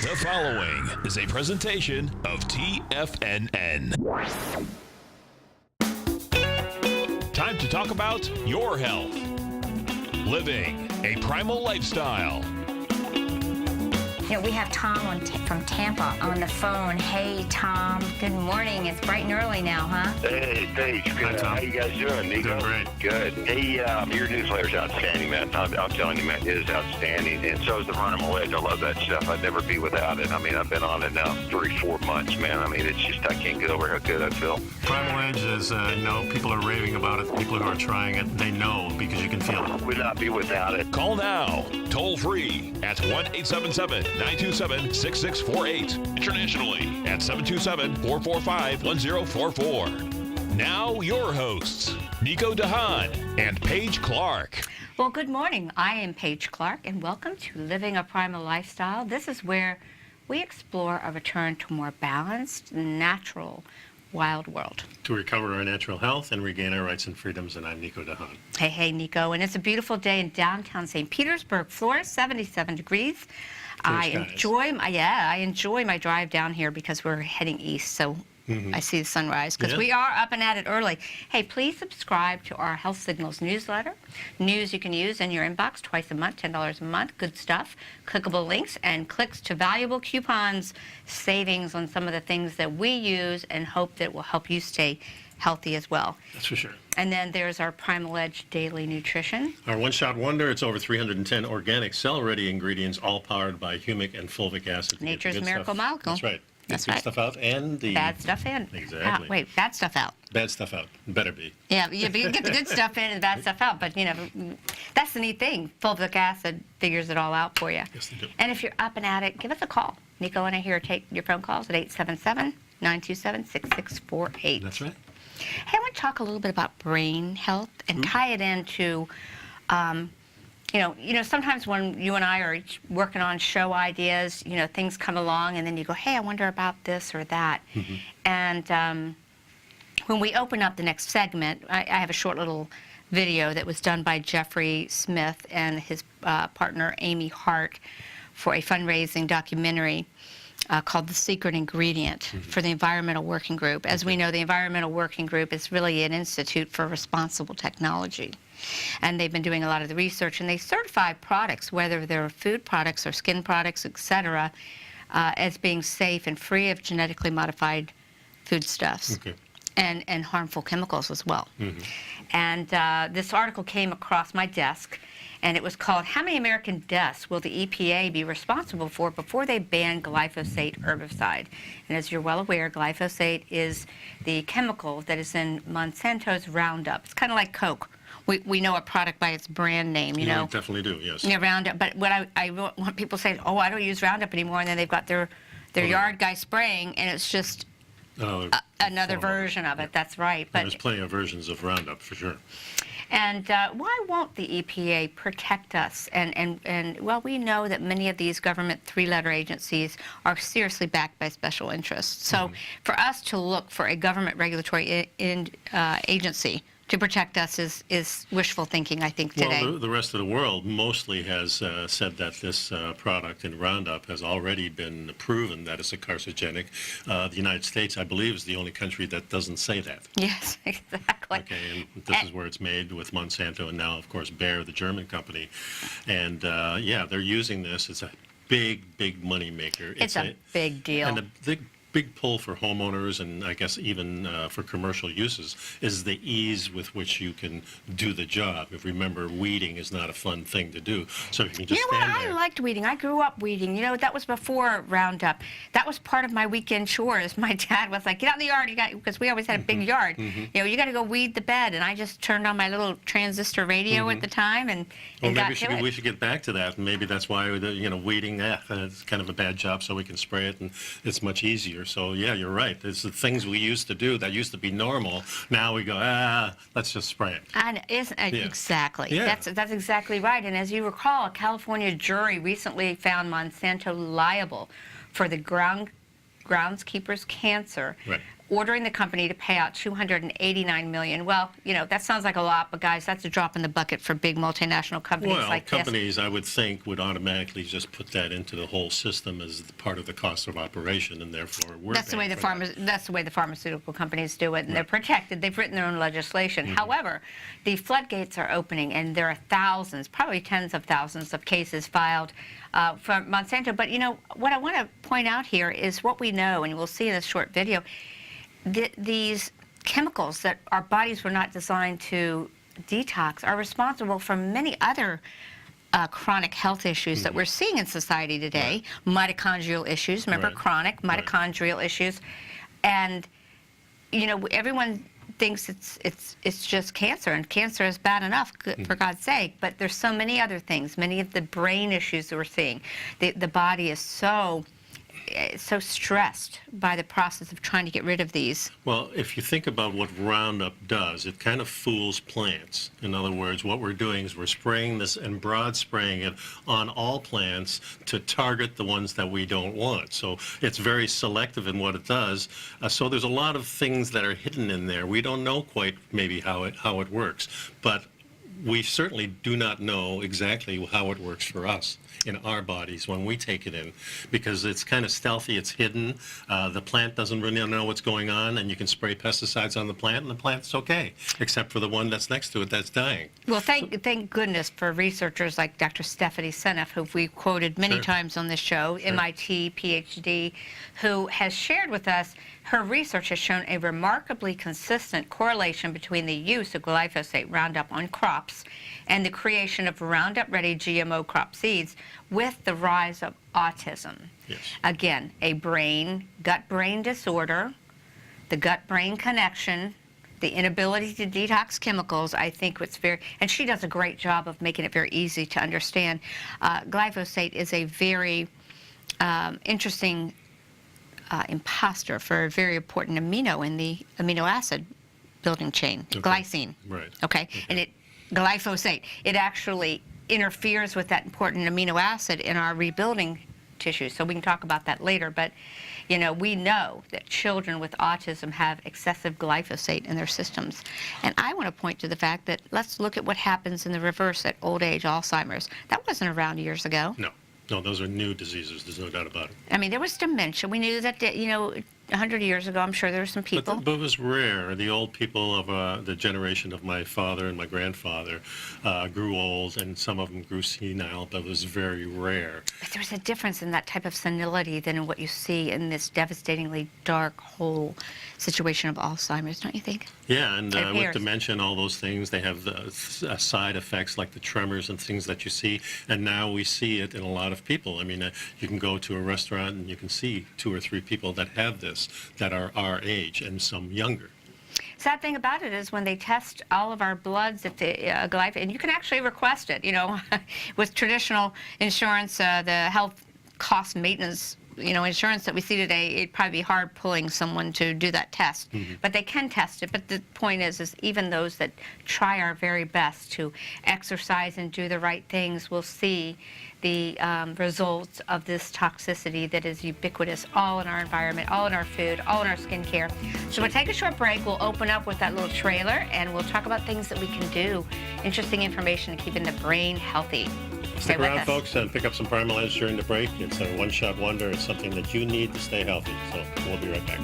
The following is a presentation of TFNN. Time to talk about your health. Living a primal lifestyle. You know, we have Tom from Tampa on the phone. Hey, Tom. Good morning. It's bright and early now, huh? Hey, Paige. Good. Hi, Tom. How you guys doing, Nico? Doing great. Good. Hey, your newsletter's outstanding, man. I'm telling you, man, it is outstanding. And so is the Run 'em Wedge. I love that stuff. I'd never be without it. I mean, I've been on it now 3-4 months, man. I mean, it's just, I can't get over how good I feel. Primal Edge is, people are raving about it. People who are trying it, they know because you can feel it. Would not be without it. Call now, toll free at 1-877-927-6648. Internationally at 727-445-1044. Now your hosts, Nico de Haan and Paige Clarke. Well, good morning. I am Paige Clarke, and welcome to Living a Primal Lifestyle. This is where we explore a return to more balanced, natural, wild world. To recover our natural health and regain our rights and freedoms, and I'm Nico de Haan. Hey, Nico. And it's a beautiful day in downtown St. Petersburg, Florida, 77 degrees. I enjoy my drive down here because we're heading east, so I see the sunrise because we are up and at it early. Hey, please subscribe to our Health Signals newsletter. News you can use in your inbox twice a month, $10 a month. Good stuff. Clickable links and clicks to valuable coupons, savings on some of the things that we use, and hope that will help you stay healthy as well. That's for sure. And then there's our Primal Edge Daily Nutrition. Our one-shot wonder, it's over 310 organic, cell-ready ingredients, all powered by humic and fulvic acid. Nature's miracle molecule. That's right. That's good right. stuff out and the Bad stuff in. Exactly. Wait, bad stuff out. bad stuff out. Better be. Yeah, but you get the good stuff in and the bad stuff out. But, you know, that's the neat thing. Fulvic acid figures it all out for you. Yes, they do. And if you're up and at it, give us a call. Nico and I here take your phone calls at 877-927-6648. That's right. Hey, I want to talk a little bit about brain health and tie it into, you know, sometimes when you and I are working on show ideas, you know, things come along and then you go, hey, I wonder about this or that. And when we open up the next segment, I have a short little video that was done by Jeffrey Smith and his partner Amy Hart for a fundraising documentary called The Secret Ingredient for the Environmental Working Group. As we know, the Environmental Working Group is really an institute for responsible technology. And they've been doing a lot of the research, and they certify products, whether they're food products or skin products, etc., as being safe and free of genetically modified foodstuffs and harmful chemicals as well. And this article came across my desk, and it was called, How Many American Deaths Will the EPA Be Responsible For Before They Ban Glyphosate Herbicide? And as you're well aware, glyphosate is the chemical that is in Monsanto's Roundup. It's kind of like Coke. We know a product by its brand name, you know. We definitely do, yes. Yeah, Roundup. But what I want people to say, oh, I don't use Roundup anymore, and then they've got their yard guy spraying, and it's just another version of it. That's right. But there's plenty of versions of Roundup, for sure. And why won't the EPA protect us? And well, we know that many of these government three-letter agencies are seriously backed by special interests. So for us to look for a government regulatory agency to protect us is wishful thinking, I think, today. Well, the rest of the world mostly has said that this product in Roundup has already been proven that it's a carcinogenic. The United States, I believe, is the only country that doesn't say that. Yes, exactly. Okay, and this is where it's made with Monsanto and now, of course, Bayer, the German company. And, yeah, they're using this. It's a big money maker. It's a big deal. And the big pull for homeowners and I guess even for commercial uses is the ease with which you can do the job. If remember, weeding is not a fun thing to do. So if you can just stand there. I liked weeding. I grew up weeding. You know, that was before Roundup. That was part of my weekend chores. My dad was like, get out in the yard, because we always had a big yard. You know, you got to go weed the bed. And I just turned on my little transistor radio at the time and got to it. We should get back to that. And maybe that's why, you know, weeding, it's kind of a bad job, so we can spray it and it's much easier. So, yeah, you're right. It's the things we used to do that used to be normal. Now we go, let's just spray it. And exactly. Yeah. That's exactly right. And as you recall, a California jury recently found Monsanto liable for the groundskeeper's cancer ordering the company to pay out $289 million. Well, that sounds like a lot, but guys, that's a drop in the bucket for big multinational companies like this. Well, companies, I would think, would automatically just put that into the whole system as part of the cost of operation, and therefore we're That's the way the pharmaceutical companies do it, and they're protected. They've written their own legislation. However, the floodgates are opening, and there are thousands, probably tens of thousands of cases filed for Monsanto. But what I want to point out here is what we know, and we'll see in this short video. These chemicals that our bodies were not designed to detox are responsible for many other chronic health issues that we're seeing in society today. Mitochondrial issues, remember, chronic mitochondrial issues. And, everyone thinks it's just cancer, and cancer is bad enough, for God's sake, but there's so many other things, many of the brain issues that we're seeing. The body is so stressed by the process of trying to get rid of these. Well, if you think about what Roundup does, it kind of fools plants. In other words, what we're doing is we're spraying this and broad spraying it on all plants to target the ones that we don't want. So it's very selective in what it does. So there's a lot of things that are hidden in there. We don't know quite maybe how it works, but we certainly do not know exactly how it works for us in our bodies when we take it in, because it's kind of stealthy, it's hidden. The plant doesn't really know what's going on, and you can spray pesticides on the plant, and the plant's okay, except for the one that's next to it that's dying. Well, thank goodness for researchers like Dr. Stephanie Seneff, who we've quoted many times on this show, MIT, PhD, who has shared with us her research has shown a remarkably consistent correlation between the use of glyphosate Roundup on crops and the creation of Roundup-ready GMO crop seeds with the rise of autism. Yes. Again, a gut-brain disorder, the gut-brain connection, the inability to detox chemicals. I think it's and she does a great job of making it very easy to understand. Glyphosate is a very interesting imposter for a very important amino in the amino acid building chain, glycine. Right. Okay. And glyphosate, it actually interferes with that important amino acid in our rebuilding tissue. So we can talk about that later. But, we know that children with autism have excessive glyphosate in their systems. And I want to point to the fact that let's look at what happens in the reverse at old age Alzheimer's. That wasn't around years ago. No, those are new diseases. There's no doubt about it. I mean, there was dementia. We knew that, 100 years ago, I'm sure there were some people. But it was rare. The old people of the generation of my father and my grandfather grew old, and some of them grew senile, but it was very rare. But there's a difference in that type of senility than in what you see in this devastatingly dark hole situation of Alzheimer's, don't you think? Yeah, and with dementia and all those things, they have side effects like the tremors and things that you see, and now we see it in a lot of people. I mean, you can go to a restaurant and you can see 2 or 3 people that have this, that are our age and some younger. Sad thing about it is when they test all of our bloods, if the glyphosate, and you can actually request it, with traditional insurance, the health cost maintenance insurance that we see today, it'd probably be hard pulling someone to do that test. But they can test it. But the point is even those that try our very best to exercise and do the right things will see the results of this toxicity that is ubiquitous all in our environment, all in our food, all in our skincare. So we'll take a short break. We'll open up with that little trailer, and we'll talk about things that we can do. Interesting information to keeping the brain healthy. Stick around, folks, and pick up some Primal Edge during the break. It's a one-shot wonder. It's something that you need to stay healthy. So we'll be right back.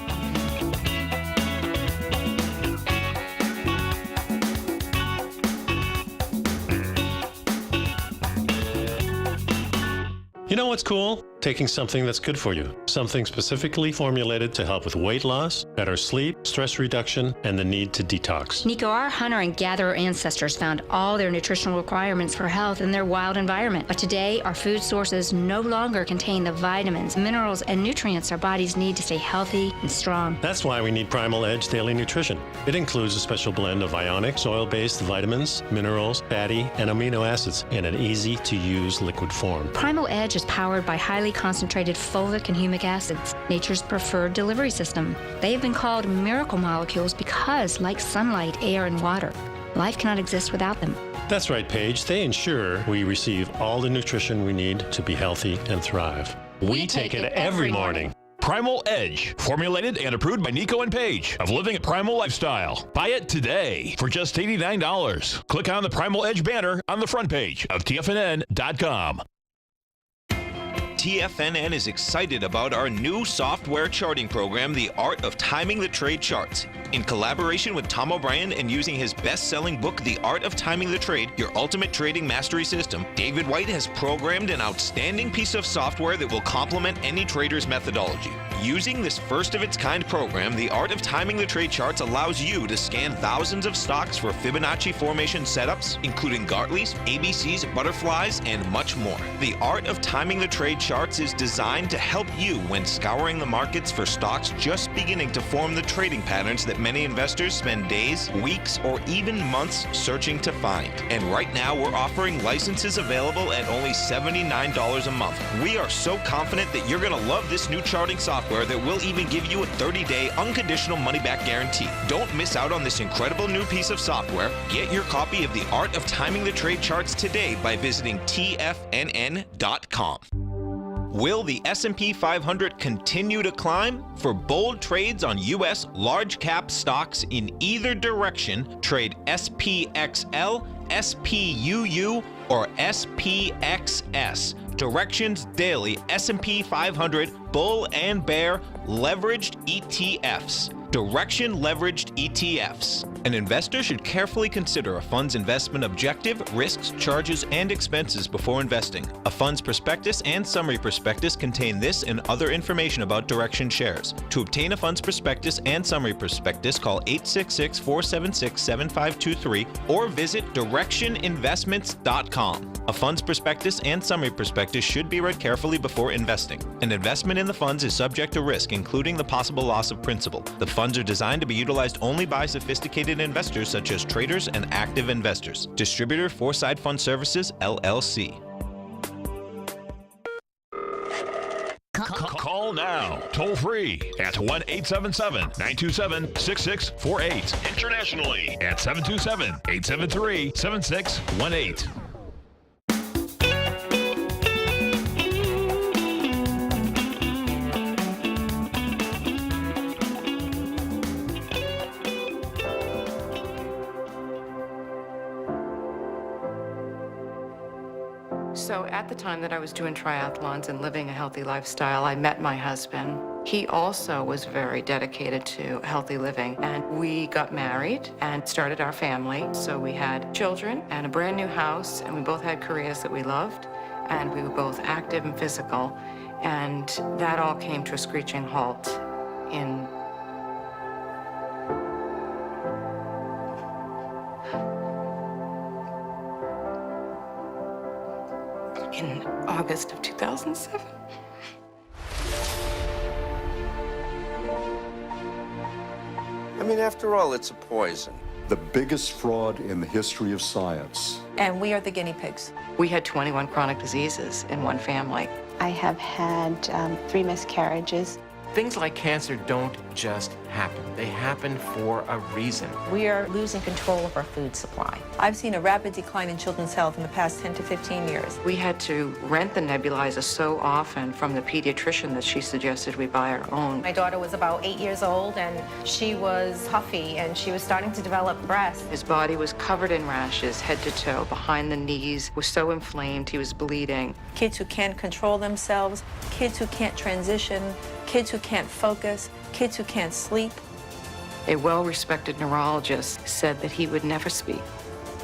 You know what's cool? Taking something that's good for you. Something specifically formulated to help with weight loss, better sleep, stress reduction, and the need to detox. Nico, our hunter and gatherer ancestors found all their nutritional requirements for health in their wild environment. But today, our food sources no longer contain the vitamins, minerals, and nutrients our bodies need to stay healthy and strong. That's why we need Primal Edge Daily Nutrition. It includes a special blend of ionic, soil-based vitamins, minerals, fatty, and amino acids in an easy-to-use liquid form. Primal Edge is powered by highly concentrated folic and humic acids, nature's preferred delivery system. They have been called miracle molecules because, like sunlight, air, and water, life cannot exist without them. That's right, Paige. They ensure we receive all the nutrition we need to be healthy and thrive. We take it every morning. Primal Edge, formulated and approved by Nico and Paige of Living a Primal Lifestyle. Buy it today for just $89. Click on the Primal Edge banner on the front page of TFNN.com. TFNN is excited about our new software charting program, The Art of Timing the Trade Charts. In collaboration with Tom O'Brien and using his best-selling book, The Art of Timing the Trade, Your Ultimate Trading Mastery System, David White has programmed an outstanding piece of software that will complement any trader's methodology. Using this first-of-its-kind program, The Art of Timing the Trade Charts allows you to scan thousands of stocks for Fibonacci formation setups, including Gartley's, ABC's, butterflies, and much more. The Art of Timing the Trade Charts is designed to help you when scouring the markets for stocks just beginning to form the trading patterns that many investors spend days, weeks, or even months searching to find. And right now, we're offering licenses available at only $79 a month. We are so confident that you're going to love this new charting software that will even give you a 30-day unconditional money-back guarantee. Don't miss out on this incredible new piece of software. Get your copy of The Art of Timing the Trade Charts today by visiting TFNN.com. Will the S&P 500 continue to climb? For bold trades on U.S. large-cap stocks in either direction, trade SPXL, SPUU, or SPXS. Directions Daily S&P 500 Bull and Bear Leveraged ETFs. Direction Leveraged ETFs. An investor should carefully consider a fund's investment objective, risks, charges, and expenses before investing. A fund's prospectus and summary prospectus contain this and other information about Direction shares. To obtain a fund's prospectus and summary prospectus, call 866-476-7523 or visit directioninvestments.com. A fund's prospectus and summary prospectus should be read carefully before investing. An investment in the funds is subject to risk, including the possible loss of principal. The funds are designed to be utilized only by sophisticated investors such as traders and active investors. Distributor Foreside Fund Services, LLC. Call now, toll free at 1-877-927-6648. Internationally at 727-873-7618. So at the time that I was doing triathlons and living a healthy lifestyle, I met my husband. He also was very dedicated to healthy living, and we got married and started our family. So we had children and a brand new house, and we both had careers that we loved, and we were both active and physical, and that all came to a screeching halt in August of 2007. I mean, after all, it's a poison. The biggest fraud in the history of science. And we are the guinea pigs. We had 21 chronic diseases in one family. I have had 3 miscarriages. Things like cancer don't just happen. They happen for a reason. We are losing control of our food supply. I've seen a rapid decline in children's health in the past 10 to 15 years. We had to rent the nebulizer so often from the pediatrician that she suggested we buy our own. My daughter was about 8 years old, and she was puffy, and she was starting to develop breasts. His body was covered in rashes, head to toe, behind the knees, was so inflamed he was bleeding. Kids who can't control themselves, kids who can't transition, kids who can't focus, kids who can't sleep. A well-respected neurologist said that he would never speak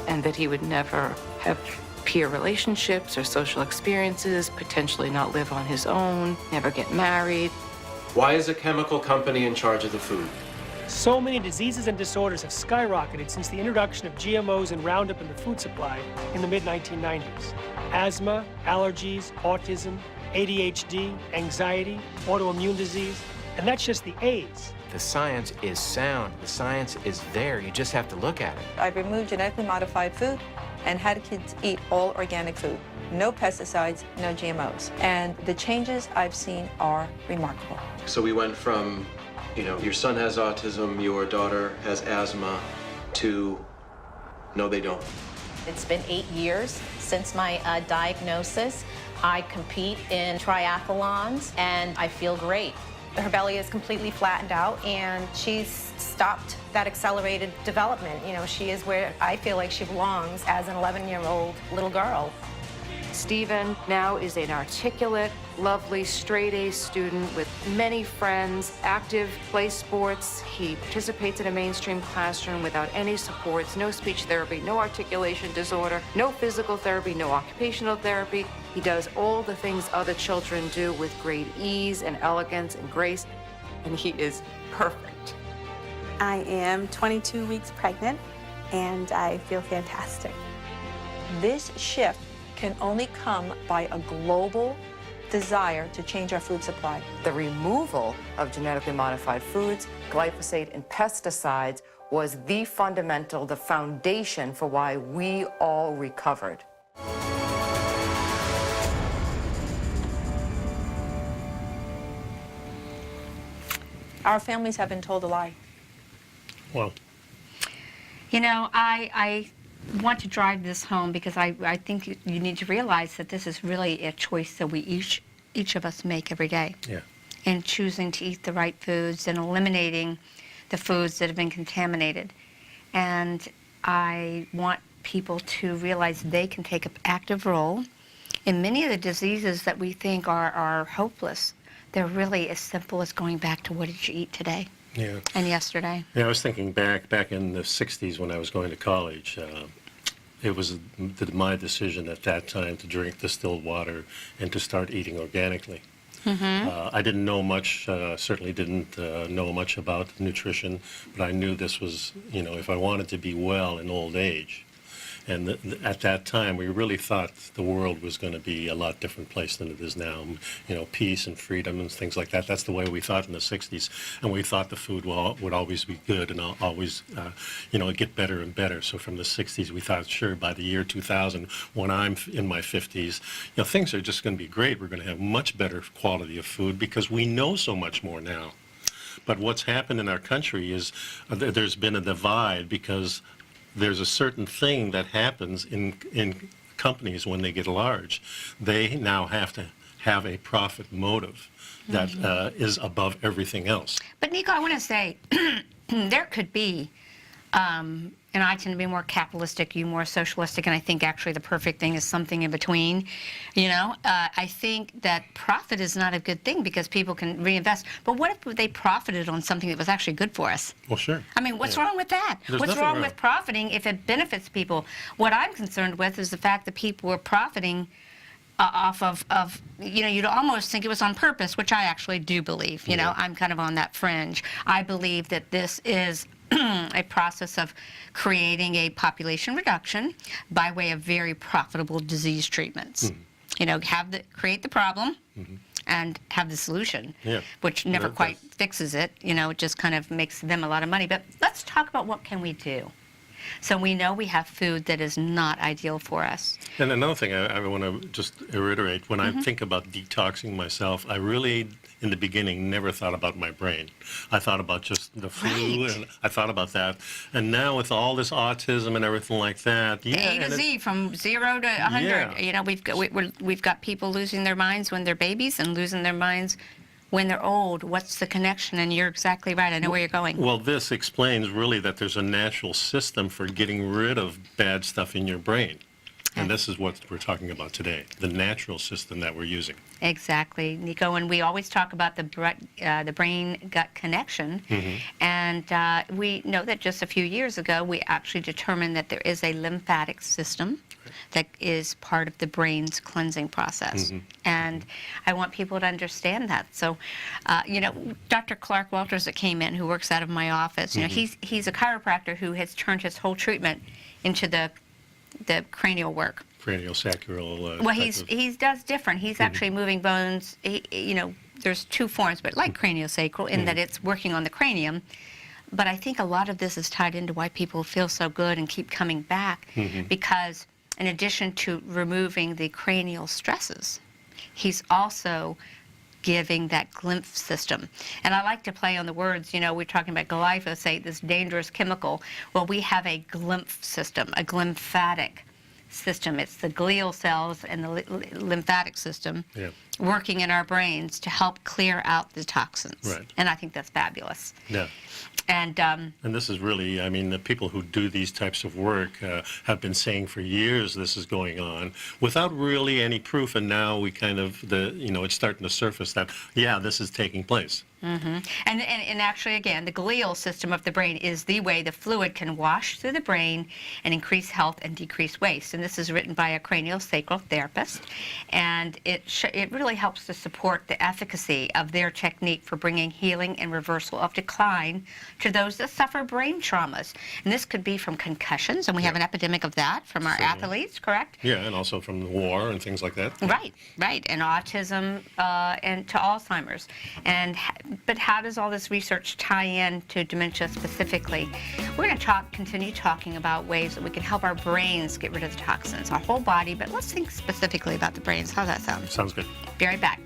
and that he would never have peer relationships or social experiences, potentially not live on his own, never get married. Why is a chemical company in charge of the food? So many diseases and disorders have skyrocketed since the introduction of GMOs and Roundup in the food supply in the mid-1990s. Asthma, allergies, autism, ADHD, anxiety, autoimmune disease, and that's just the A's. The science is sound. The science is there. You just have to look at it. I've removed genetically modified food and had kids eat all organic food. No pesticides, no GMOs. And the changes I've seen are remarkable. So we went from, your son has autism, your daughter has asthma, to no, they don't. It's been 8 years since my diagnosis. I compete in triathlons, and I feel great. Her belly is completely flattened out, and she's stopped that accelerated development. You know, she is where I feel like she belongs as an 11-year-old little girl. Stephen now is an articulate, lovely, straight-A student with many friends, active, plays sports. He participates in a mainstream classroom without any supports, no speech therapy, no articulation disorder, no physical therapy, no occupational therapy. He does all the things other children do with great ease and elegance and grace, and he is perfect. I am 22 weeks pregnant, and I feel fantastic. This shift can only come by a global desire to change our food supply. The removal of genetically modified foods, glyphosate, and pesticides was the fundamental, the foundation for why we all recovered. Our families have been told a lie. Well, You know, I want to drive this home because I think you need to realize that this is really a choice that we each of us make every day. yeah. In choosing to eat the right foods and eliminating the foods that have been contaminated. And I want people to realize they can take an active role in many of the diseases that we think are hopeless. They're really as simple as going back to what did you eat today Yeah. and yesterday. Yeah, I was thinking back in the 60s when I was going to college. It was my decision at that time to drink distilled water and to start eating organically. I didn't know much, certainly didn't know much about nutrition, but I knew this was, you know, if I wanted to be well in old age. And at that time, we really thought the world was going to be a lot different place than it is now. You know, peace and freedom and things like that. That's the way we thought in the 60s. And we thought the food would always be good and always, you know, get better and better. So from the 60s, we thought, sure, by the year 2000, when I'm in my 50s, you know, things are just going to be great. We're going to have much better quality of food because we know so much more now. But what's happened in our country is there's been a divide because there's a certain thing that happens in companies when they get large. They now have to have a profit motive that is above everything else. But Nico, I want to say, there could be, and I tend to be more capitalistic, you more socialistic, and I think actually the perfect thing is something in between. You know, I think that profit is not a good thing because people can reinvest. But what if they profited on something that was actually good for us? Well, sure. I mean, what's wrong with that? What's wrong with profiting if it benefits people? What I'm concerned with is the fact that people are profiting off of, you know, you'd almost think it was on purpose, which I actually do believe. You know, I'm kind of on that fringe. I believe that this is a process of creating a population reduction by way of very profitable disease treatments. You know, create the problem and have the solution, which never quite fixes it. You know, it just kind of makes them a lot of money. But let's talk about what can we do. So we know we have food that is not ideal for us. And another thing I want to just reiterate, when I think about detoxing myself, I really, in the beginning, never thought about my brain. I thought about just the flu, and I thought about that. And now with all this autism and everything like that, A to Z, from 0 to 100. You know, we've got people losing their minds when they're babies and losing their minds when they're old. What's the connection? And you're exactly right. I know where you're going. Well, this explains really that there's a natural system for getting rid of bad stuff in your brain. And this is what we're talking about today, the natural system that we're using. Exactly, Nico. And we always talk about the brain-gut connection. And we know that just a few years ago, we actually determined that there is a lymphatic system that is part of the brain's cleansing process. And I want people to understand that. So, you know, Dr. Clark Walters that came in, who works out of my office, you know, he's a chiropractor who has turned his whole treatment into the cranial work. Craniosacral. Well, he does different. He's actually moving bones. You know, there's two forms, but like craniosacral in that it's working on the cranium. But I think a lot of this is tied into why people feel so good and keep coming back, because in addition to removing the cranial stresses, he's also giving that lymph system. And I like to play on the words, you know, we're talking about glyphosate, this dangerous chemical. Well, we have a lymph system, a glymphatic system. It's the glial cells and the lymphatic system working in our brains to help clear out the toxins. Right. And I think that's fabulous. Yeah. And this is really, I mean, the people who do these types of work have been saying for years this is going on without really any proof, and now we kind of, it's starting to surface that, yeah, this is taking place. Mm-hmm. And actually, again, the glial system of the brain is the way the fluid can wash through the brain and increase health and decrease waste. And this is written by a craniosacral therapist, and it really helps to support the efficacy of their technique for bringing healing and reversal of decline to those that suffer brain traumas. And this could be from concussions, and we have an epidemic of that from our athletes, correct? Yeah, and also from the war and things like that. Right, and autism and to Alzheimer's. But how does all this research tie in to dementia specifically? We're going to continue talking about ways that we can help our brains get rid of the toxins, our whole body, but let's think specifically about the brains. How's that sound? Sounds good. Be right back.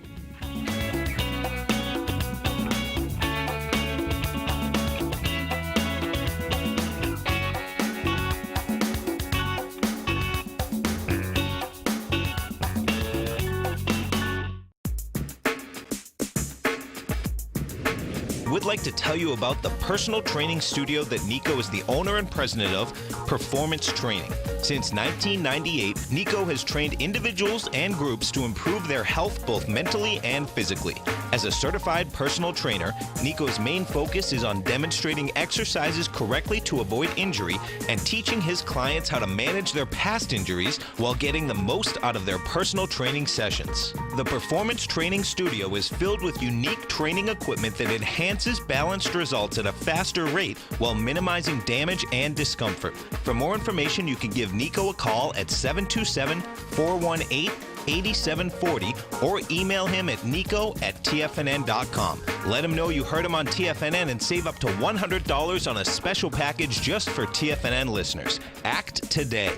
Would like to tell you about the personal training studio that Nico is the owner and president of, Performance Training. Since 1998, Nico has trained individuals and groups to improve their health both mentally and physically. As a certified personal trainer, Nico's main focus is on demonstrating exercises correctly to avoid injury and teaching his clients how to manage their past injuries while getting the most out of their personal training sessions. The Performance Training Studio is filled with unique training equipment that enhances balanced results at a faster rate while minimizing damage and discomfort. For more information, you can give Nico a call at 727-418-8740 or email him at nico@tfnn.com. Let him know you heard him on TFNN and save up to $100 on a special package just for TFNN listeners. Act today.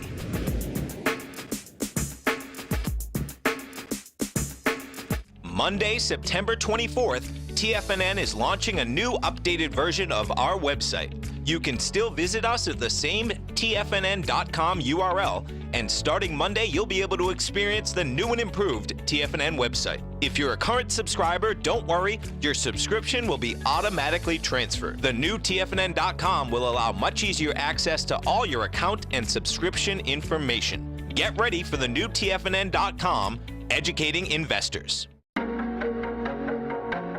Monday, September 24th, TFNN is launching a new updated version of our website. You can still visit us at the same TFNN.com URL, and starting Monday, you'll be able to experience the new and improved TFNN website. If you're a current subscriber, don't worry, your subscription will be automatically transferred. The new TFNN.com will allow much easier access to all your account and subscription information. Get ready for the new TFNN.com, educating investors.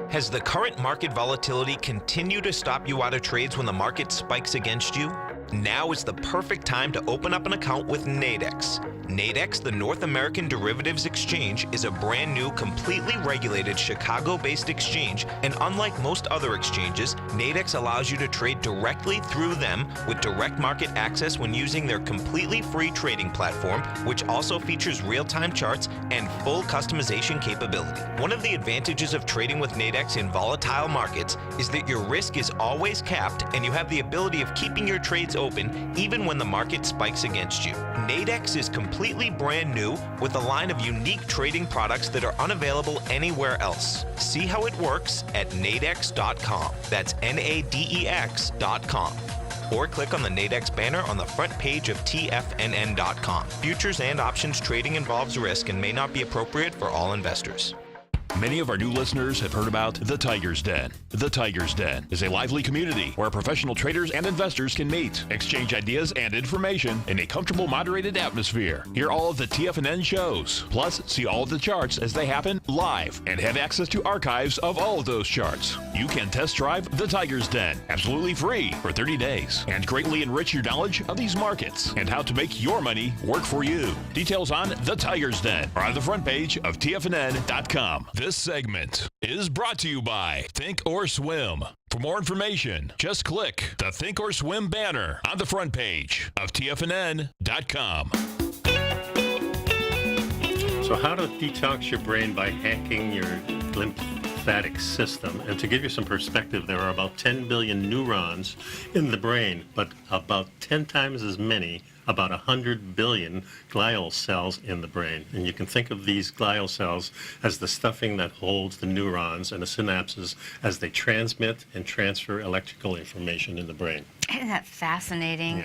Has the current market volatility continued to stop you out of trades when the market spikes against you? Now is the perfect time to open up an account with Nadex. Nadex, the North American Derivatives Exchange, is a brand new, completely regulated Chicago-based exchange, and unlike most other exchanges, Nadex allows you to trade directly through them with direct market access when using their completely free trading platform, which also features real-time charts and full customization capability. One of the advantages of trading with Nadex in volatile markets is that your risk is always capped and you have the ability of keeping your trades open even when the market spikes against you. Nadex is completely brand new with a line of unique trading products that are unavailable anywhere else. See how it works at nadex.com. That's NADEX.com. Or click on the Nadex banner on the front page of TFNN.com. Futures and options trading involves risk and may not be appropriate for all investors. Many of our new listeners have heard about The Tiger's Den. The Tiger's Den is a lively community where professional traders and investors can meet, exchange ideas and information in a comfortable, moderated atmosphere. Hear all of the TFNN shows, plus see all of the charts as they happen live and have access to archives of all of those charts. You can test drive The Tiger's Den absolutely free for 30 days and greatly enrich your knowledge of these markets and how to make your money work for you. Details on The Tiger's Den are on the front page of TFNN.com. This segment is brought to you by Think or Swim. For more information, just click the Think or Swim banner on the front page of TFNN.com. So how to detox your brain by hacking your lymphatic system. And to give you some perspective, there are about 10 billion neurons in the brain, but about 10 times as many about 100 billion glial cells in the brain. And you can think of these glial cells as the stuffing that holds the neurons and the synapses as they transmit and transfer electrical information in the brain. Isn't that fascinating?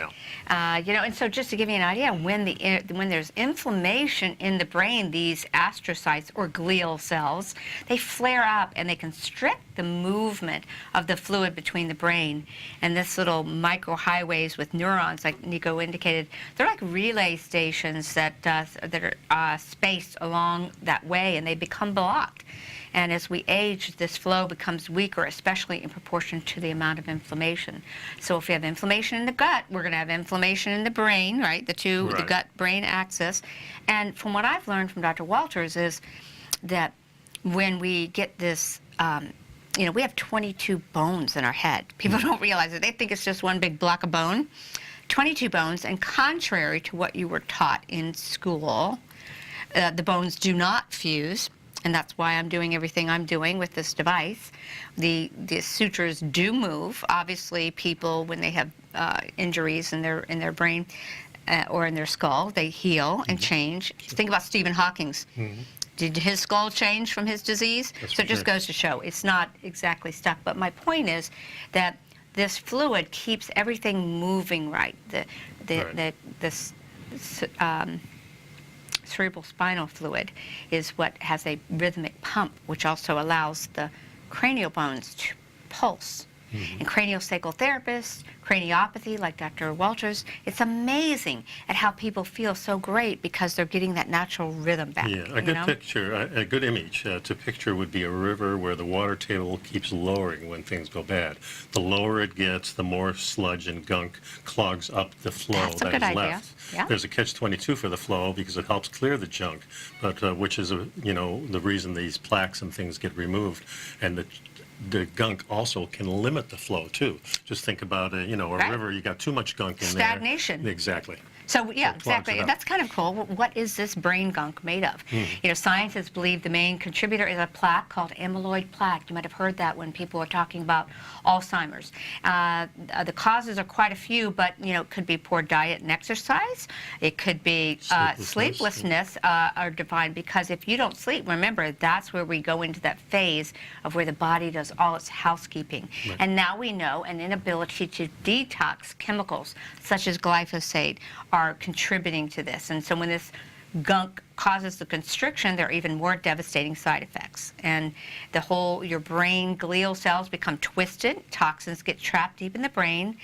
Yeah. You know, and so just to give you an idea, when there's inflammation in the brain, these astrocytes or glial cells, they flare up and they constrict the movement of the fluid between the brain and this little microhighways with neurons, like Nico indicated. They're like relay stations that are spaced along that way, and they become blocked. And as we age, this flow becomes weaker, especially in proportion to the amount of inflammation. So if we have inflammation in the gut, we're going to have inflammation in the brain, right? The gut-brain axis. And from what I've learned from Dr. Walters is that when we get this, you know, we have 22 bones in our head. People don't realize it. They think it's just one big block of bone. 22 bones, and contrary to what you were taught in school, the bones do not fuse. And that's why I'm doing everything I'm doing with this device. The sutures do move. Obviously, people, when they have injuries in their brain or in their skull, they heal and change. Think about Stephen Hawking's. Did his skull change from his disease? So it just goes to show it's not exactly stuck. But my point is that this fluid keeps everything moving right. Cerebral spinal fluid is what has a rhythmic pump, which also allows the cranial bones to pulse. And craniosacral therapists, craniopathy, like Dr. Walters, it's amazing at how people feel so great because they're getting that natural rhythm back. Yeah, a good picture, a good image to picture would be a river where the water table keeps lowering when things go bad. The lower it gets, the more sludge and gunk clogs up the flow That's a that good is idea. left. Yeah. There's a catch-22 for the flow because it helps clear the junk, but which is the reason these plaques and things get removed, and the gunk also can limit the flow too. Just think about a river. You got too much gunk in there. Stagnation. Exactly. So yeah, So it clogs exactly. it up. That's kind of cool. What is this brain gunk made of? You know, scientists believe the main contributor is a plaque called amyloid plaque. You might have heard that when people are talking about Alzheimer's. The causes are quite a few, but it could be poor diet and exercise. It could be sleeplessness are defined because if you don't sleep, remember that's where we go into that phase of where the body does all its housekeeping. Right. And now we know an inability to detox chemicals such as glyphosate are contributing to this. And so when this gunk causes the constriction, there are even more devastating side effects. And your brain glial cells become twisted, toxins get trapped deep in the brain,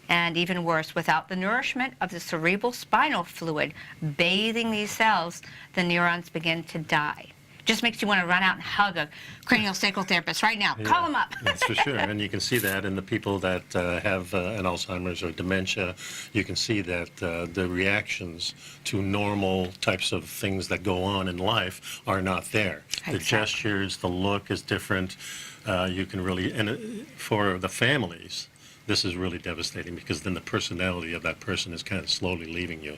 and even worse, without the nourishment of the cerebral spinal fluid bathing these cells, the neurons begin to die. Just makes you want to run out and hug a craniosacral therapist right now. Yeah, call them up. That's for sure. And you can see that in the people that have an Alzheimer's or dementia. You can see that the reactions to normal types of things that go on in life are not there. Exactly. The gestures, the look is different. You can really, and for the families, this is really devastating because then the personality of that person is kind of slowly leaving you.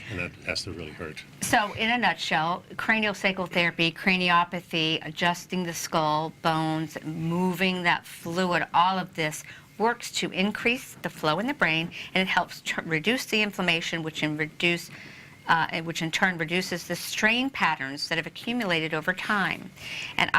And that has to really hurt. So, in a nutshell, craniosacral therapy, craniopathy, adjusting the skull, bones, moving that fluid, all of this works to increase the flow in the brain, and it helps reduce the inflammation, which in turn reduces the strain patterns that have accumulated over time. And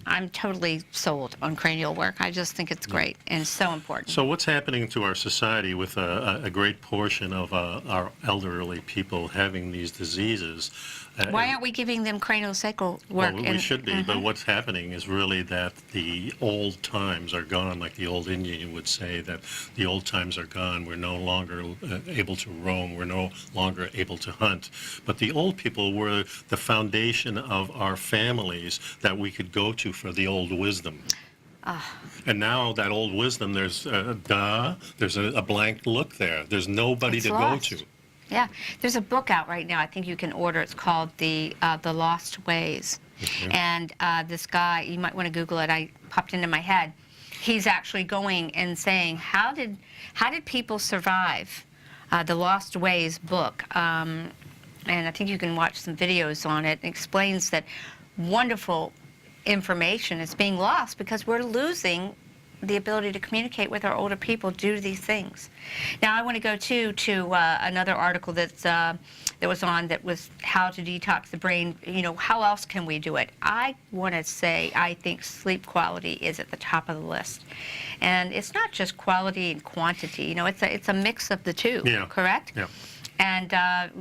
I'm totally sold on cranial work. I just think it's great and so important. So what's happening to our society with a great portion of our elderly people having these diseases? Why aren't we giving them craniosacral work? Well, we should be, but what's happening is really that the old times are gone, like the old Indian would say, that the old times are gone. We're no longer able to roam. We're no longer able to hunt. But the old people were the foundation of our families that we could go to for the old wisdom. And now that old wisdom, there's a blank look there. There's nobody to go to. Yeah, there's a book out right now. I think you can order. It's called The Lost Ways. And this guy, you might want to Google it. I popped into my head. He's actually going and saying, how did people survive? The Lost Ways book. And I think you can watch some videos on it. It explains that wonderful information is being lost because we're losing the ability to communicate with our older people due to these things. Now, I want to go to another article that was how to detox the brain. You know, how else can we do it? I want to say I think sleep quality is at the top of the list, and it's not just quality and quantity. You know, it's a mix of the two. Yeah. Correct? Yeah. And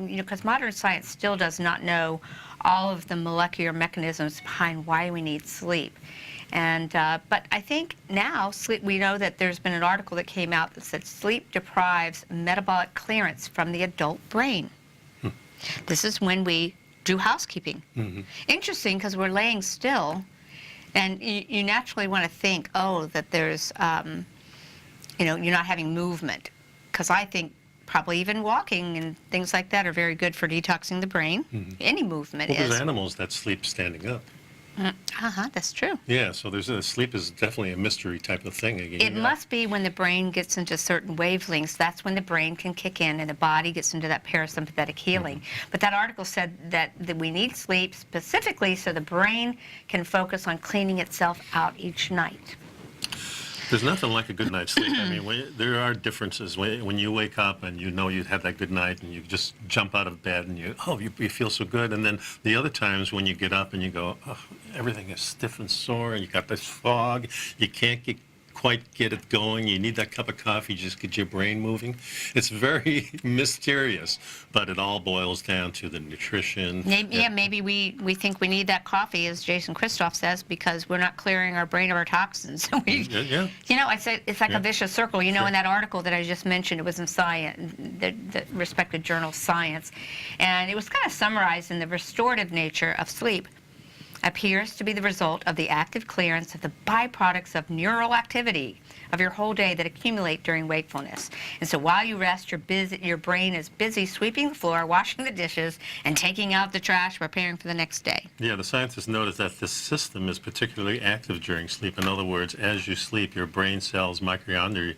you know, because modern science still does not know all of the molecular mechanisms behind why we need sleep. And but I think now sleep. We know that there's been an article that came out that said sleep deprives metabolic clearance from the adult brain. This is when we do housekeeping. Interesting, because we're laying still, and you naturally want to think, oh, that there's, you know, you're not having movement, because I think probably even walking and things like that are very good for detoxing the brain. Any movement is. There's animals that sleep standing up. That's true. Yeah, so sleep is definitely a mystery type of thing. It must be when the brain gets into certain wavelengths, that's when the brain can kick in and the body gets into that parasympathetic healing. But that article said that we need sleep specifically so the brain can focus on cleaning itself out each night. There's nothing like a good night's sleep. I mean, there are differences. When you wake up and you know you've had that good night and you just jump out of bed and you feel so good. And then the other times when you get up and you go, oh, everything is stiff and sore and you got this fog, you can't quite get it going. You need that cup of coffee, just get your brain moving. It's very mysterious, but it all boils down to the nutrition. Maybe we think we need that coffee, as Jason Christoff says, because we're not clearing our brain of our toxins. You know, it's like a vicious circle. You know, in that article that I just mentioned, it was in Science, the respected journal Science, and it was kind of summarized in the restorative nature of sleep appears to be the result of the active clearance of the byproducts of neural activity of your whole day that accumulate during wakefulness. And so while you rest, your brain is busy sweeping the floor, washing the dishes, and taking out the trash, preparing for the next day. Yeah, the scientists noticed that this system is particularly active during sleep. In other words, as you sleep, your brain cells, mitochondria,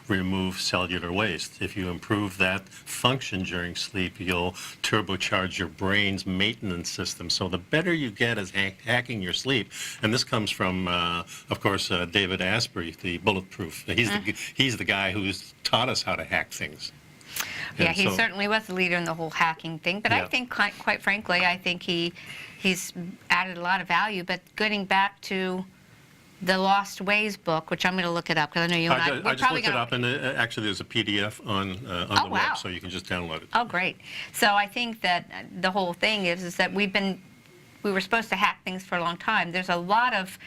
remove cellular waste. If you improve that function during sleep, you'll turbocharge your brain's maintenance system. So the better you get at hacking your sleep, and this comes from, of course, David Asprey, the Bulletproof. He's the guy who's taught us how to hack things. Yeah, he certainly was the leader in the whole hacking thing. But I think, quite frankly, I think he's added a lot of value. But getting back to the Lost Ways book, which I'm going to look it up because I know you and I just looked it up, and actually there's a PDF on the web, so you can just download it. Oh, great. So I think that the whole thing is that we were supposed to hack things for a long time. There's a lot of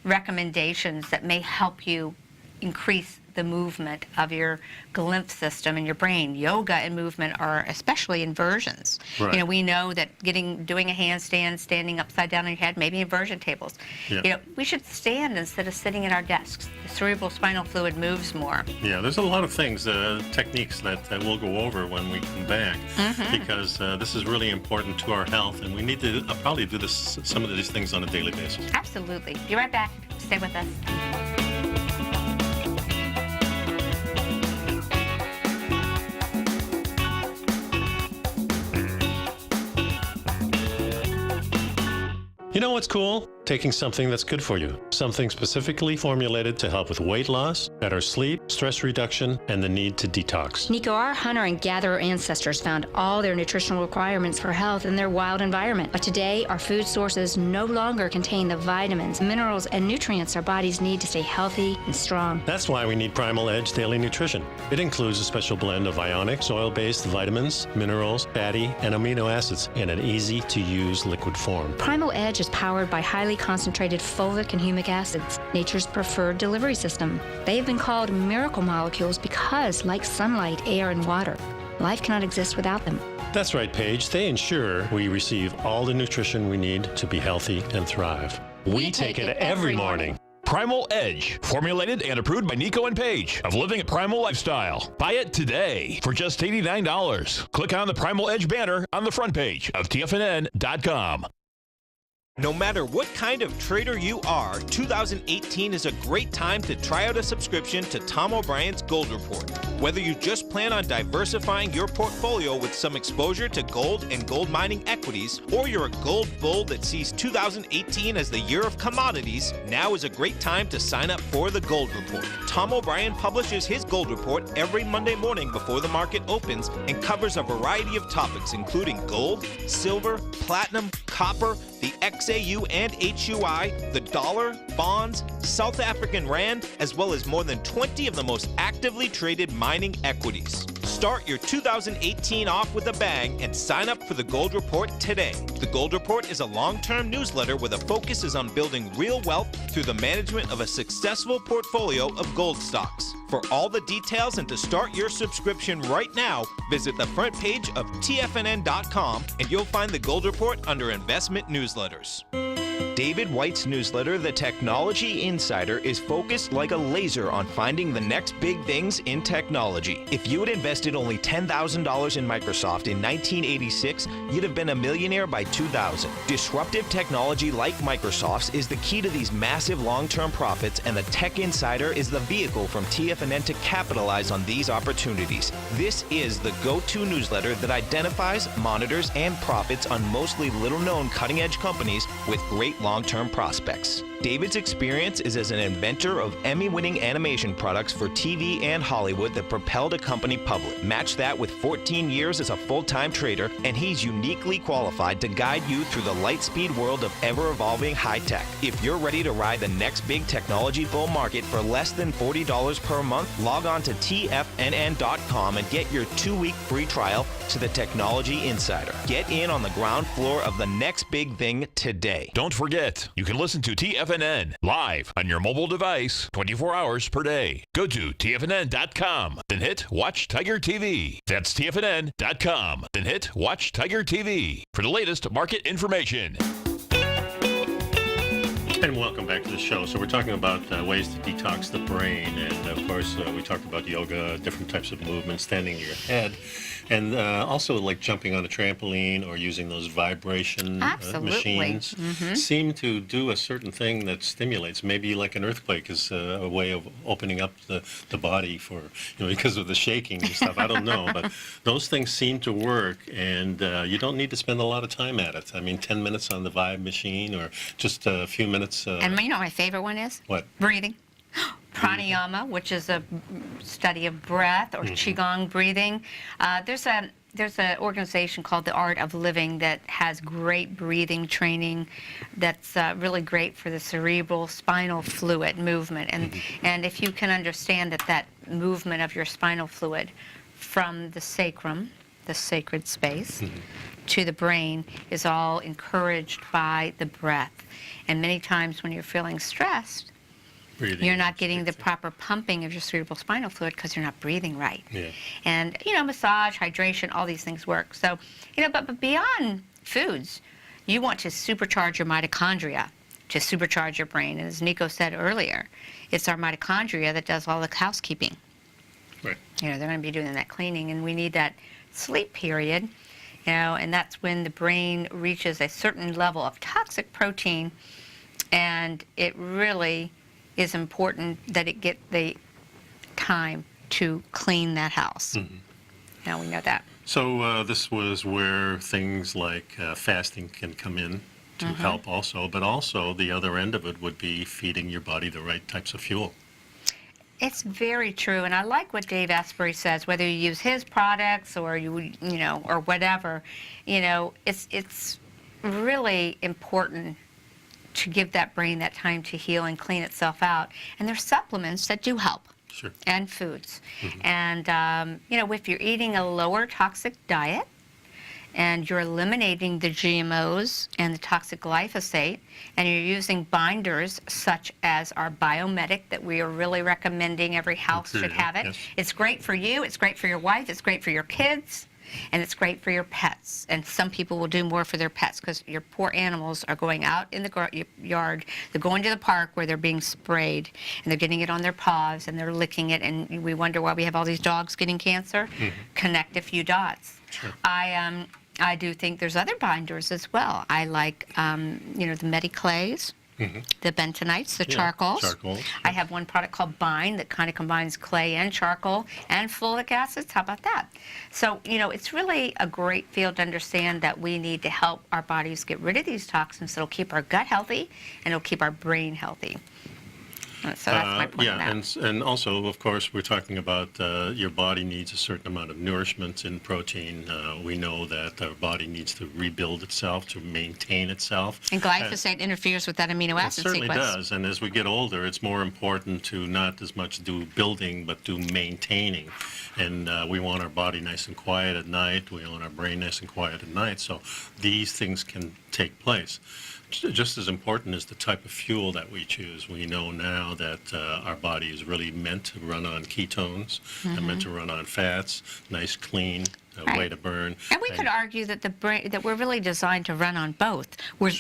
recommendations that may help you increase the movement of your lymph system and your brain. Yoga and movement are especially inversions. Right. You know, we know that doing a handstand, standing upside down on your head, maybe inversion tables. Yeah. You know, we should stand instead of sitting at our desks. The cerebral spinal fluid moves more. Yeah, there's a lot of things, techniques that we'll go over when we come back, because this is really important to our health, and we need to probably do some of these things on a daily basis. Absolutely. Be right back. Stay with us. You know what's cool? Taking something that's good for you. Something specifically formulated to help with weight loss, better sleep, stress reduction, and the need to detox. Nico, our hunter and gatherer ancestors found all their nutritional requirements for health in their wild environment. But today, our food sources no longer contain the vitamins, minerals, and nutrients our bodies need to stay healthy and strong. That's why we need Primal Edge Daily Nutrition. It includes a special blend of ionic, oil-based vitamins, minerals, fatty, and amino acids in an easy-to-use liquid form. Primal Edge is powered by highly concentrated fulvic and humic acids, nature's preferred delivery system. They have been called miracle molecules because, like sunlight, air, and water, life cannot exist without them. That's right, Paige. They ensure we receive all the nutrition we need to be healthy and thrive. We take it every morning. Primal Edge, formulated and approved by Nico and Paige of Living a Primal Lifestyle. Buy it today for just $89. Click on the Primal Edge banner on the front page of TFNN.com. No matter what kind of trader you are, 2018 is a great time to try out a subscription to Tom O'Brien's Gold Report. Whether you just plan on diversifying your portfolio with some exposure to gold and gold mining equities, or you're a gold bull that sees 2018 as the year of commodities, now is a great time to sign up for the Gold Report. Tom O'Brien publishes his Gold Report every Monday morning before the market opens and covers a variety of topics including gold, silver, platinum, copper, the XAU and HUI, the dollar, bonds, South African rand, as well as more than 20 of the most actively traded mining equities. Start your 2018 off with a bang and sign up for the Gold Report today. The Gold Report is a long-term newsletter where the focus is on building real wealth through the management of a successful portfolio of gold stocks. For all the details and to start your subscription right now, visit the front page of TFNN.com and you'll find the Gold Report under Investment Newsletters. David White's newsletter, The Technology Insider, is focused like a laser on finding the next big things in technology. If you had invested only $10,000 in Microsoft in 1986, you'd have been a millionaire by 2000. Disruptive technology like Microsoft's is the key to these massive long-term profits, and the Tech Insider is the vehicle from TFNN to capitalize on these opportunities. This is the go-to newsletter that identifies, monitors, and profits on mostly little-known cutting-edge companies with great long-term prospects. David's experience is as an inventor of Emmy-winning animation products for TV and Hollywood that propelled a company public. Match that with 14 years as a full-time trader, and he's uniquely qualified to guide you through the light-speed world of ever-evolving high-tech. If you're ready to ride the next big technology bull market for less than $40 per month, log on to TFNN.com and get your 2-week free trial to the Technology Insider. Get in on the ground floor of the next big thing today. Don't forget, you can listen to TFNN live on your mobile device 24 hours per day. Go to TFNN.com, then hit Watch Tiger TV. That's TFNN.com, then hit Watch Tiger TV for the latest market information. And welcome back to the show. So we're talking about ways to detox the brain. And of course, we talked about yoga, different types of movements, standing on your head. And also like jumping on a trampoline or using those vibration machines seem to do a certain thing that stimulates. Maybe like an earthquake is a way of opening up the body for, because of the shaking and stuff. I don't know. But those things seem to work, and you don't need to spend a lot of time at it. I mean, 10 minutes on the vibe machine or just a few minutes. And you know what my favorite one is? What? Breathing. Pranayama, which is a study of breath, or Qigong breathing. There's an organization called The Art of Living that has great breathing training that's really great for the cerebral spinal fluid movement. And if you can understand that movement of your spinal fluid from the sacrum, the sacred space, to the brain is all encouraged by the breath. And many times when you're feeling stressed, you're not getting the proper pumping of your cerebral spinal fluid because you're not breathing right. Yeah. And, massage, hydration, all these things work. So, but beyond foods, you want to supercharge your mitochondria to supercharge your brain. And as Nico said earlier, it's our mitochondria that does all the housekeeping. Right. They're going to be doing that cleaning, and we need that sleep period, and that's when the brain reaches a certain level of toxic protein, and it really is important that it get the time to clean that house. Now we know that. So this was where things like fasting can come in to help also, but also the other end of it would be feeding your body the right types of fuel. It's very true, and I like what Dave Asprey says. Whether you use his products or or whatever, it's really important to give that brain that time to heal and clean itself out. And there's supplements that do help. Sure. And foods. And, if you're eating a lower toxic diet and you're eliminating the GMOs and the toxic glyphosate, and you're using binders such as our Biomedic that we are really recommending every house should have it. Yes. It's great for you, it's great for your wife, it's great for your kids, and it's great for your pets. And some people will do more for their pets because your poor animals are going out in the yard, they're going to the park where they're being sprayed, and they're getting it on their paws, and they're licking it, and we wonder why we have all these dogs getting cancer. Connect a few dots. Sure. I do think there's other binders as well. I like, you know, the Mediclays, the bentonites, the charcoals. I have one product called Bind that kind of combines clay and charcoal and folic acids. How about that? So, you know, it's really a great field to understand that we need to help our bodies get rid of these toxins. It'll keep our gut healthy and it'll keep our brain healthy. So that's my point on that. And also, of course, we're talking about your body needs a certain amount of nourishment and protein. We know that our body needs to rebuild itself, to maintain itself. And glyphosate interferes with that amino acid sequence. It certainly does. And as we get older, it's more important to not as much do building, but do maintaining. And we want our body nice and quiet at night. We want our brain nice and quiet at night. So these things can take place. Just as important is the type of fuel that we choose. We know now that our body is really meant to run on ketones, and meant to run on fats, nice, clean way to burn. And we could argue that the brain, that we're really designed to run on both. We're,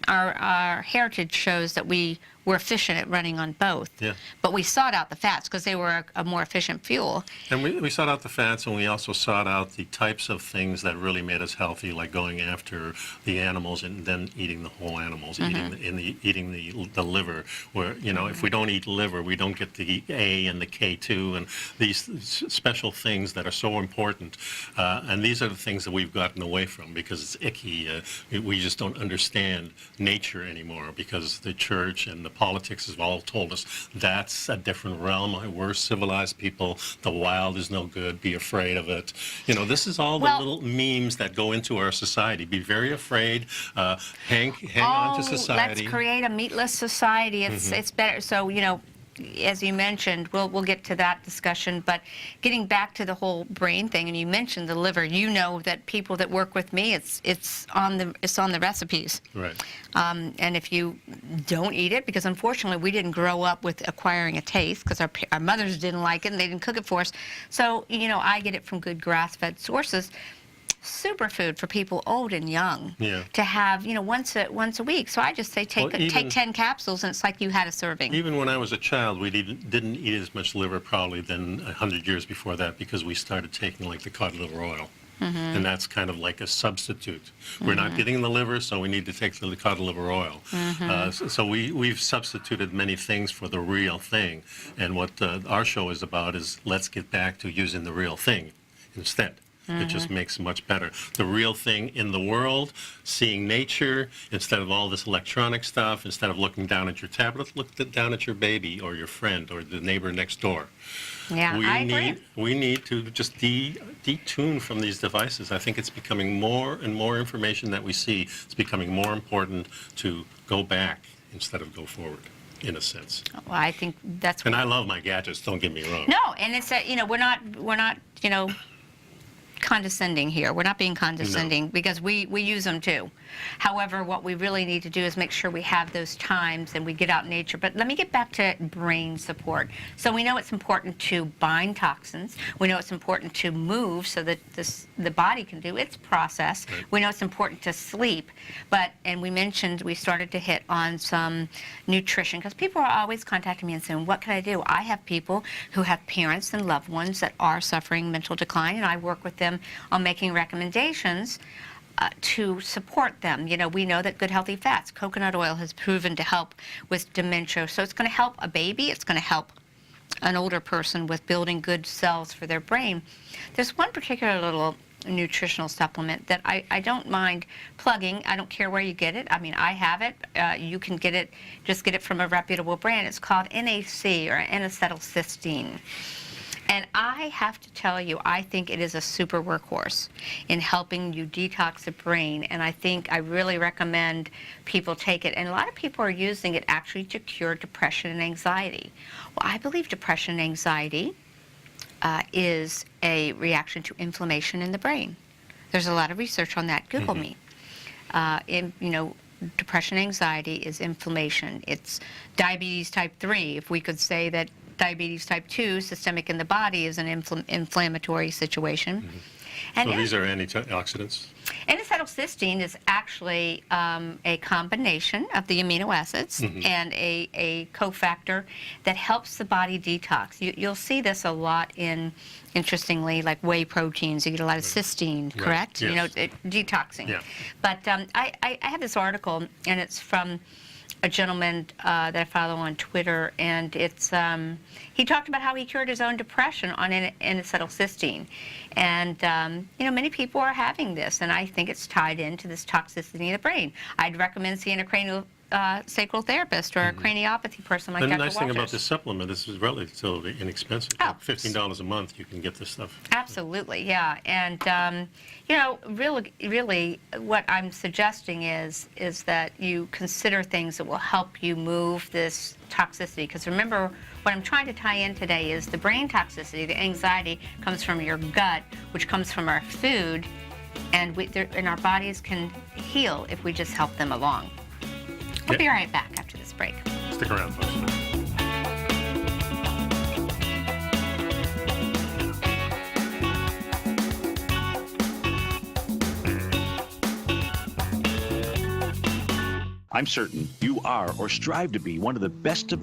our heritage shows that we were efficient at running on both. Yeah. But we sought out the fats because they were a more efficient fuel. And we sought out the fats, and we also sought out the types of things that really made us healthy, like going after the animals and then eating the whole animals, eating the liver. Where, you know, if we don't eat liver, we don't get the A and the K2 and these special things that are so important. And these are the things that we've gotten away from because it's icky. We just don't understand nature anymore because the church and the politics have all told us that's a different realm. We're civilized people. The wild is no good. Be afraid of it. You know, this is all the little memes that go into our society. Be very afraid. Hang on to society. Let's create a meatless society. It's better. So, you know, as you mentioned, we'll get to that discussion, but getting back to the whole brain thing, and you mentioned the liver, you know that people that work with me, it's on the recipes. Right. And if you don't eat it, because unfortunately we didn't grow up with acquiring a taste, because our mothers didn't like it and they didn't cook it for us. So, you know, I get it from good grass-fed sources. Superfood for people old and young to have, you know, once a week. So I just say take 10 capsules and it's like you had a serving. Even when I was a child, we didn't eat as much liver probably than 100 years before that because we started taking like the cod liver oil. And that's kind of like a substitute. We're not getting the liver, so we need to take the cod liver oil. So we've substituted many things for the real thing. And what our show is about is let's get back to using the real thing instead. It just makes much better. The real thing in the world, seeing nature, instead of all this electronic stuff, instead of looking down at your tablet, look down at your baby or your friend or the neighbor next door. Yeah, I agree. We need to just detune from these devices. I think it's becoming more and more information that we see. It's becoming more important to go back instead of go forward, in a sense. Well, I think that's. And I love my gadgets. Don't get me wrong. No, and it's you know, we're not you know, condescending here. We're not being condescending because we use them too. However, what we really need to do is make sure we have those times and we get out in nature. But let me get back to brain support. So we know it's important to bind toxins. We know it's important to move so that the body can do its process. Right. We know it's important to sleep. And we mentioned we started to hit on some nutrition because people are always contacting me and saying, what can I do? I have people who have parents and loved ones that are suffering mental decline, and I work with them on making recommendations to support them. You know, we know that good healthy fats, coconut oil has proven to help with dementia. So it's going to help a baby. It's going to help an older person with building good cells for their brain. There's one particular little nutritional supplement that I don't mind plugging. I don't care where you get it. I mean, I have it. You can get it, just get it from a reputable brand. It's called NAC, or N-acetylcysteine. And I have to tell you, I think it is a super workhorse in helping you detox the brain. And I really recommend people take it. And a lot of people are using it actually to cure depression and anxiety. Well, I believe depression and anxiety is a reaction to inflammation in the brain. There's a lot of research on that. Google me. You know, depression and anxiety is inflammation. It's diabetes type 3. If we could say that diabetes type 2, systemic in the body, is an inflammatory situation. And so these are antioxidants? N-acetylcysteine is actually a combination of the amino acids and a cofactor that helps the body detox. You'll see this a lot in, interestingly, like whey proteins. You get a lot of cysteine, correct? Yes. You know, detoxing. Yeah. But I have this article, and it's from a gentleman that I follow on Twitter, and it's he talked about how he cured his own depression on N-acetylcysteine. And you know, many people are having this, and I think it's tied into this toxicity of the brain. I'd recommend seeing a craniosacral therapist or a craniopathy person like Dr. The nice thing Walters. about this supplement is it's relatively inexpensive. Oh. Like $15 a month, you can get this stuff. Absolutely, yeah. And you know, really, what I'm suggesting is that you consider things that will help you move this toxicity. Because remember, what I'm trying to tie in today is the brain toxicity, the anxiety comes from your gut, which comes from our food, and our bodies can heal if we just help them along. We'll be right back after this break. Stick around, folks. I'm certain you are or strive to be one of the best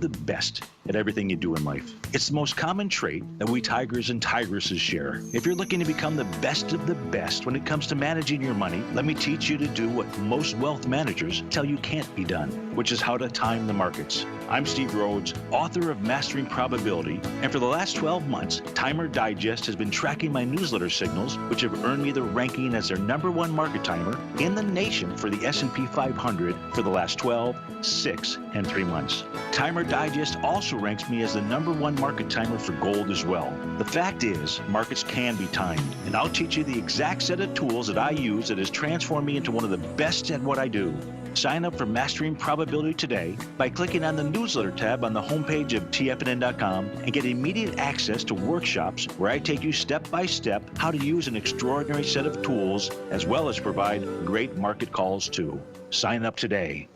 at everything you do in life. It's the most common trait that we tigers and tigresses share. If you're looking to become the best of the best when it comes to managing your money, let me teach you to do what most wealth managers tell you can't be done, which is how to time the markets. I'm Steve Rhodes, author of Mastering Probability, and for the last 12 months, Timer Digest has been tracking my newsletter signals, which have earned me the ranking as their #1 market timer in the nation for the S&P 500 for the last 12, 6, and 3 months. Timer Digest also ranks me as the #1 market timer for gold as well. The fact is, markets can be timed, and I'll teach you the exact set of tools that I use that has transformed me into one of the best at what I do. Sign up for Mastering Probability today by clicking on the newsletter tab on the homepage of TFNN.com and get immediate access to workshops where I take you step by step how to use an extraordinary set of tools as well as provide great market calls too. Sign up today.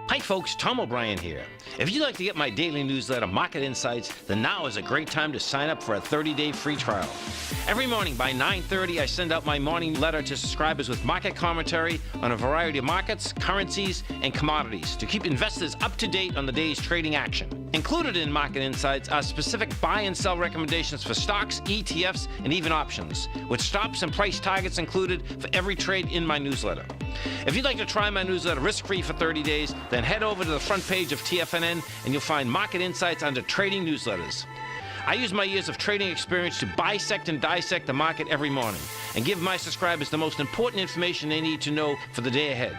Hi folks, Tom O'Brien here. If you'd like to get my daily newsletter, Market Insights, then now is a great time to sign up for a 30-day free trial. Every morning by 9:30, I send out my morning letter to subscribers with market commentary on a variety of markets, currencies, and commodities to keep investors up to date on the day's trading action. Included in Market Insights are specific buy and sell recommendations for stocks, ETFs, and even options, with stops and price targets included for every trade in my newsletter. If you'd like to try my newsletter risk-free for 30 days, then head over to the front page of TFNN and you'll find Market Insights under Trading Newsletters. I use my years of trading experience to bisect and dissect the market every morning and give my subscribers the most important information they need to know for the day ahead.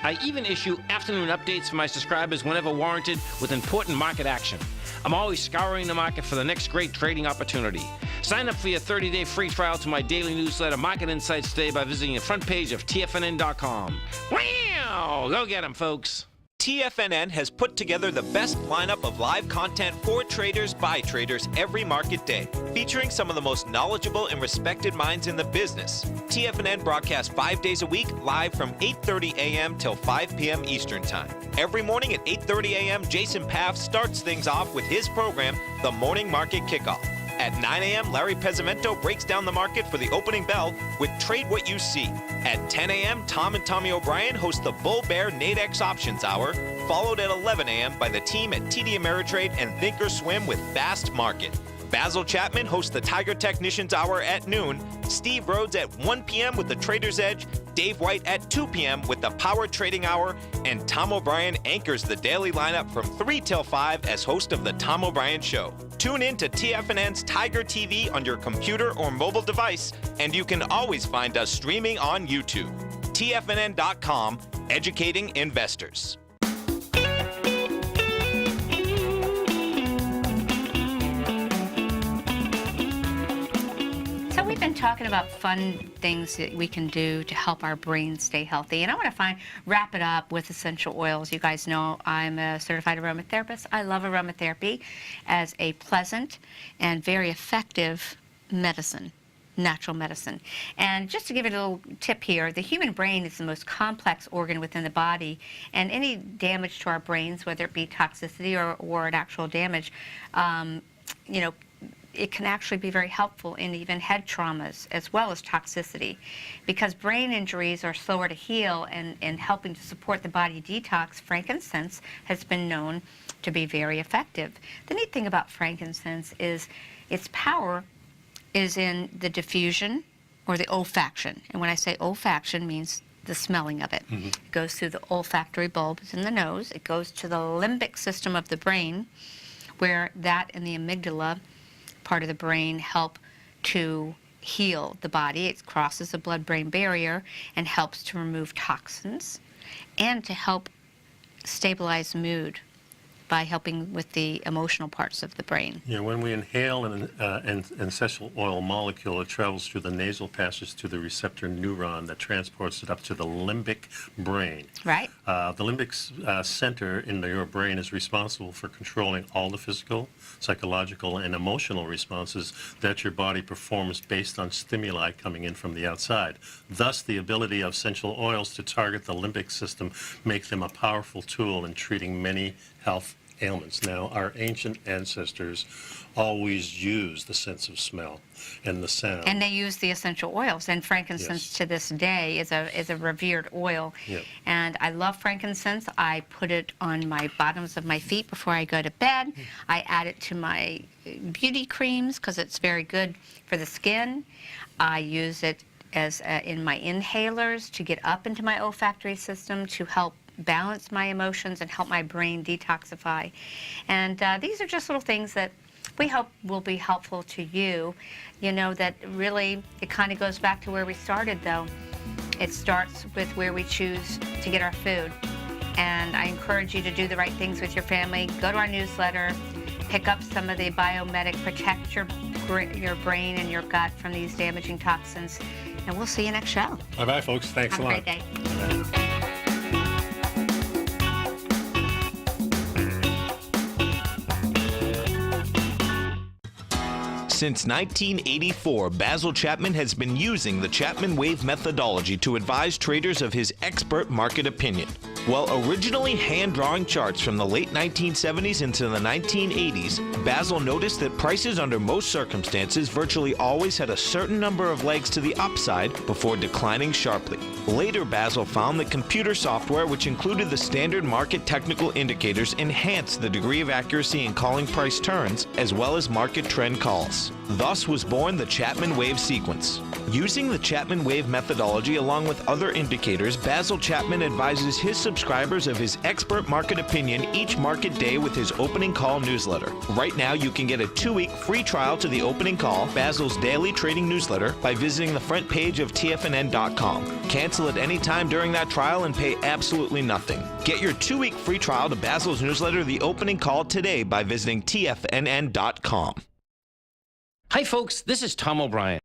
I even issue afternoon updates for my subscribers whenever warranted with important market action. I'm always scouring the market for the next great trading opportunity. Sign up for your 30-day free trial to my daily newsletter, Market Insights, today by visiting the front page of TFNN.com. Wow! Go get 'em, folks. TFNN has put together the best lineup of live content for traders by traders every market day, featuring some of the most knowledgeable and respected minds in the business. TFNN broadcasts 5 days a week, live from 8:30 a.m. till 5 p.m. Eastern Time. Every morning at 8:30 a.m., Jason Paff starts things off with his program, The Morning Market Kickoff. At 9 a.m., Larry Pezzamento breaks down the market for the opening bell with Trade What You See. At 10 a.m., Tom and Tommy O'Brien host the Bull Bear Nadex Options Hour, followed at 11 a.m. by the team at TD Ameritrade and Thinkorswim with Fast Market. Basil Chapman hosts the Tiger Technicians Hour at noon, Steve Rhodes at 1 p.m. with the Trader's Edge, Dave White at 2 p.m. with the Power Trading Hour, and Tom O'Brien anchors the daily lineup from 3 till 5 as host of The Tom O'Brien Show. Tune in to TFNN's Tiger TV on your computer or mobile device, and you can always find us streaming on YouTube. TFNN.com, educating investors. We've been talking about fun things that we can do to help our brain stay healthy, and I want to wrap it up with essential oils. You guys know I'm a certified aromatherapist. I love aromatherapy as a pleasant and very effective medicine, natural medicine. And just to give you a little tip here, the human brain is the most complex organ within the body, and any damage to our brains, whether it be toxicity or an actual damage, it can actually be very helpful in even head traumas as well as toxicity, because brain injuries are slower to heal, and helping to support the body detox, frankincense has been known to be very effective. The neat thing about frankincense is its power is in the diffusion or the olfaction. And when I say olfaction, means the smelling of it. It goes through the olfactory bulbs in the nose. It goes to the limbic system of the brain, where that and the amygdala part of the brain help to heal the body. It crosses the blood-brain barrier and helps to remove toxins and to help stabilize mood by helping with the emotional parts of the brain. Yeah, when we inhale an essential oil molecule, it travels through the nasal passage to the receptor neuron that transports it up to the limbic brain. Right. The limbic center in your brain is responsible for controlling all the physical, psychological, and emotional responses that your body performs based on stimuli coming in from the outside. Thus, the ability of essential oils to target the limbic system make them a powerful tool in treating many health ailments. Now, our ancient ancestors always used the sense of smell and the sound. And they use the essential oils, and frankincense to this day is a revered oil. Yep. And I love frankincense. I put it on my bottoms of my feet before I go to bed. I add it to my beauty creams because it's very good for the skin. I use it as in my inhalers to get up into my olfactory system to help balance my emotions and help my brain detoxify. And these are just little things that we hope will be helpful to you. You know, that really, it kind of goes back to where we started, though. It starts with where we choose to get our food. And I encourage you to do the right things with your family. Go to our newsletter, pick up some of the Biomedic, protect your brain and your gut from these damaging toxins. And we'll see you next show. Bye-bye, folks. Thanks a lot. Have a great day. Since 1984, Basil Chapman has been using the Chapman Wave methodology to advise traders of his expert market opinion. While originally hand-drawing charts from the late 1970s into the 1980s, Basil noticed that prices under most circumstances virtually always had a certain number of legs to the upside before declining sharply. Later, Basil found that computer software, which included the standard market technical indicators, enhanced the degree of accuracy in calling price turns, as well as market trend calls. Thus was born the Chapman Wave sequence. Using the Chapman Wave methodology along with other indicators, Basil Chapman advises his subscribers of his expert market opinion each market day with his opening call newsletter. Right now, you can get a 2-week free trial to the opening call, Basil's daily trading newsletter, by visiting the front page of TFNN.com. Cancel at any time during that trial and pay absolutely nothing. Get your 2-week free trial to Basil's newsletter, The Opening Call, today by visiting TFNN.com. Hi, folks. This is Tom O'Brien.